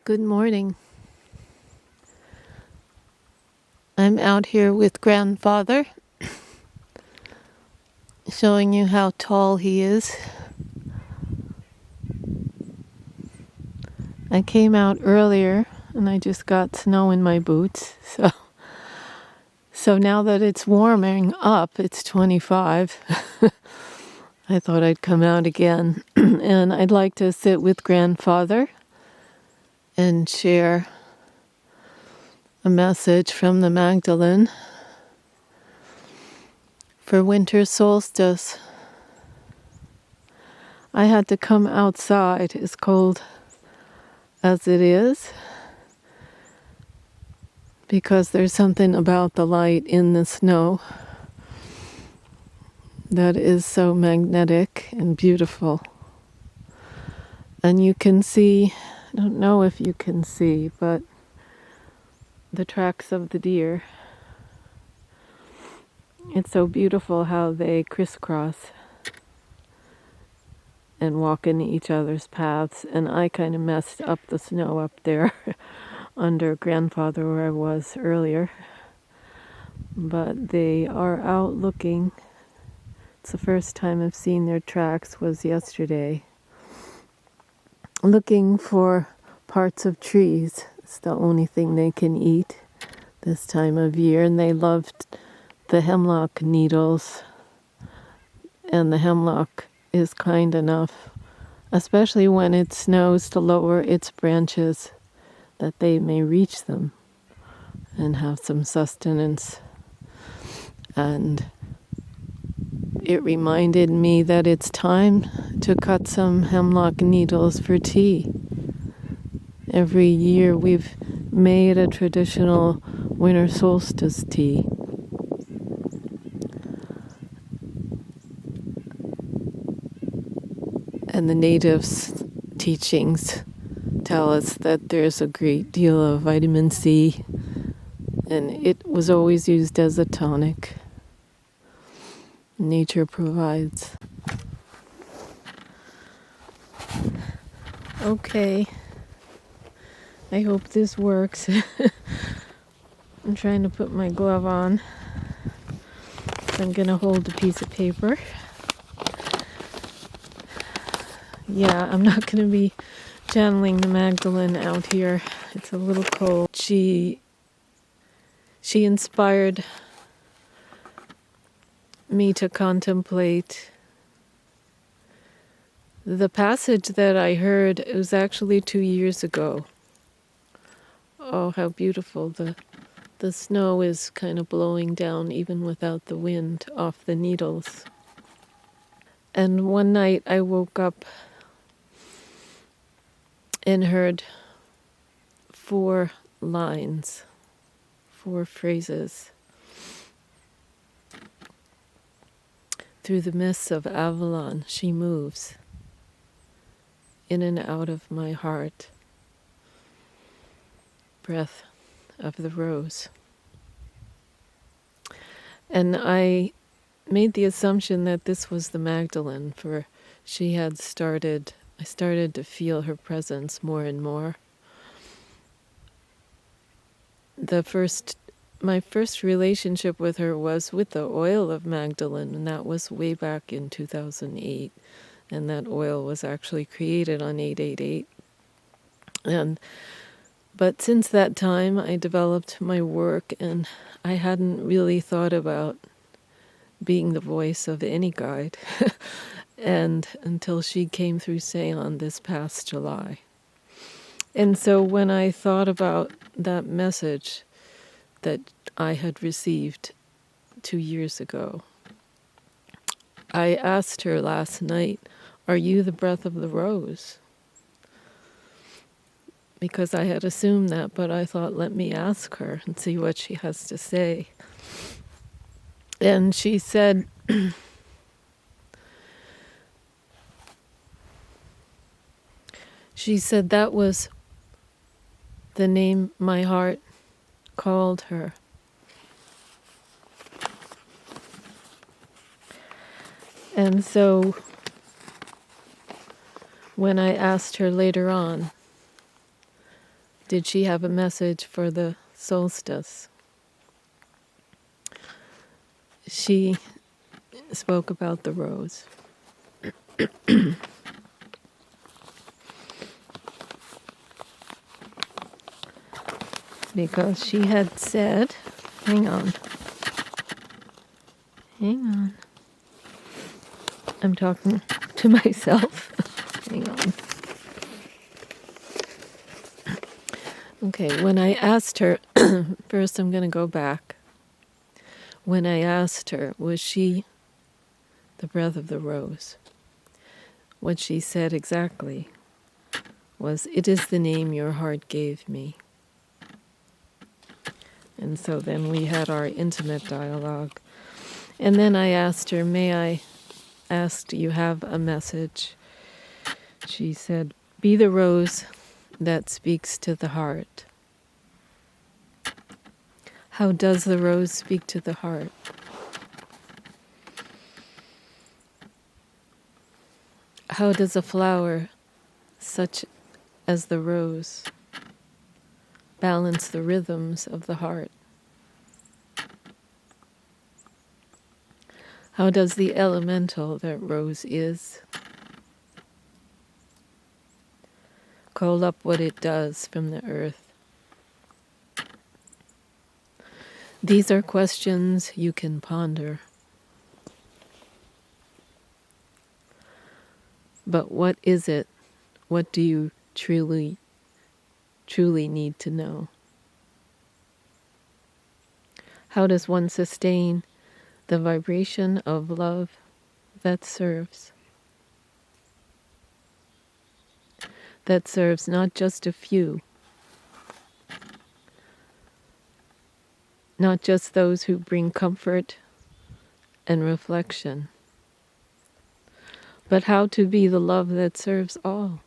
Good morning. I'm out here with grandfather, showing you how tall he is. I came out earlier and I just got snow in my boots. So now that it's warming up, it's 25. I thought I'd come out again. And I'd like to sit with grandfather and share a message from the Magdalene for winter solstice. I had to come outside, as cold as it is, because there's something about the light in the snow that is so magnetic and beautiful. And you can see, I don't know if you can see, but the tracks of the deer. It's so beautiful how they crisscross and walk in each other's paths. And I kind of messed up the snow up there under grandfather where I was earlier. But they are out looking. It's the first time I've seen their tracks was yesterday. Looking for parts of trees. It's the only thing they can eat this time of year. And they loved the hemlock needles. And the hemlock is kind enough, especially when it snows, to lower its branches that they may reach them and have some sustenance. And it reminded me that it's time to cut some hemlock needles for tea. Every year we've made a traditional winter solstice tea. And the natives' teachings tell us that there's a great deal of vitamin C, and it was always used as a tonic. Nature provides. Okay. I hope this works. I'm trying to put my glove on. I'm going to hold a piece of paper. Yeah, I'm not going to be channeling the Magdalene out here. It's a little cold. She inspired me to contemplate the passage that I heard. It was actually 2 years ago. Oh, how beautiful. The snow is kind of blowing down even without the wind off the needles. And one night I woke up and heard 4 lines, 4 phrases. Through the mists of Avalon she moves, in and out of my heart. Breath of the rose. And I made the assumption that this was the Magdalene, for I started to feel her presence more and more. My first relationship with her was with the oil of Magdalene, and that was way back in 2008. And that oil was actually created on 888. But since that time, I developed my work, and I hadn't really thought about being the voice of any guide, and until she came through Seon this past July. And so when I thought about that message that I had received 2 years ago, I asked her last night, "Are you the breath of the rose?" Because I had assumed that, but I thought, let me ask her and see what she has to say. And she said, that was the name my heart called her. And so when I asked her later on, Did she have a message for the solstice? She spoke about the rose. Because she had said, hang on, I'm talking to myself. Hang on. Okay, when I asked her, first I'm going to go back. When I asked her, was she the breath of the rose? What she said exactly was, it is the name your heart gave me. And so then we had our intimate dialogue. And then I asked her, may I ask, do you have a message? She said, be the rose that speaks to the heart. How does the rose speak to the heart? How does a flower such as the rose balance the rhythms of the heart? How does the elemental that rose is call up what it does from the earth? These are questions you can ponder. But what is it? What do you truly need to know? How does one sustain the vibration of love that serves? That serves not just a few, not just those who bring comfort and reflection, but how to be the love that serves all.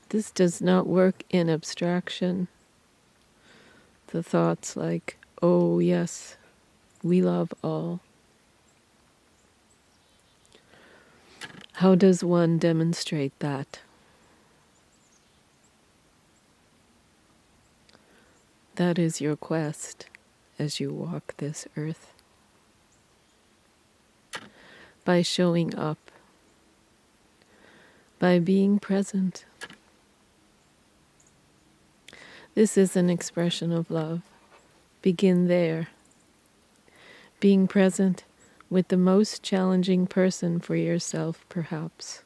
This does not work in abstraction. The thoughts like, oh yes, we love all. How does one demonstrate that? That is your quest as you walk this earth. By showing up, by being present. This is an expression of love. Begin there. Being present with the most challenging person for yourself, perhaps.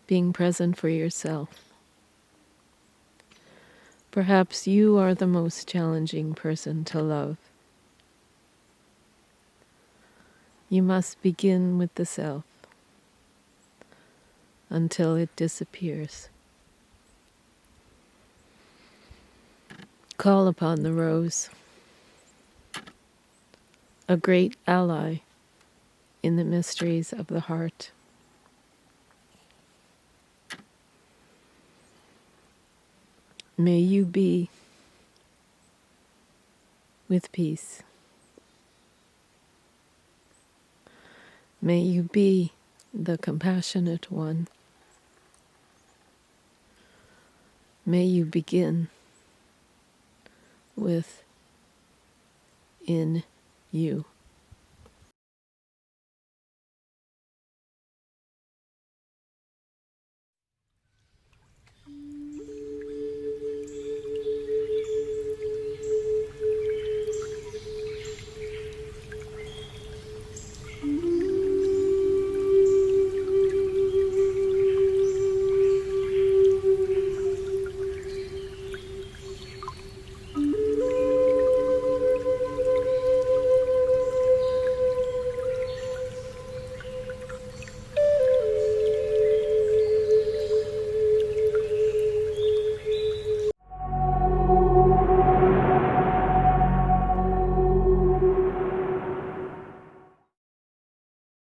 Being present for yourself. Perhaps you are the most challenging person to love. You must begin with the self until it disappears. Call upon the rose, a great ally in the mysteries of the heart. May you be with peace. May you be the compassionate one. May you begin with in you.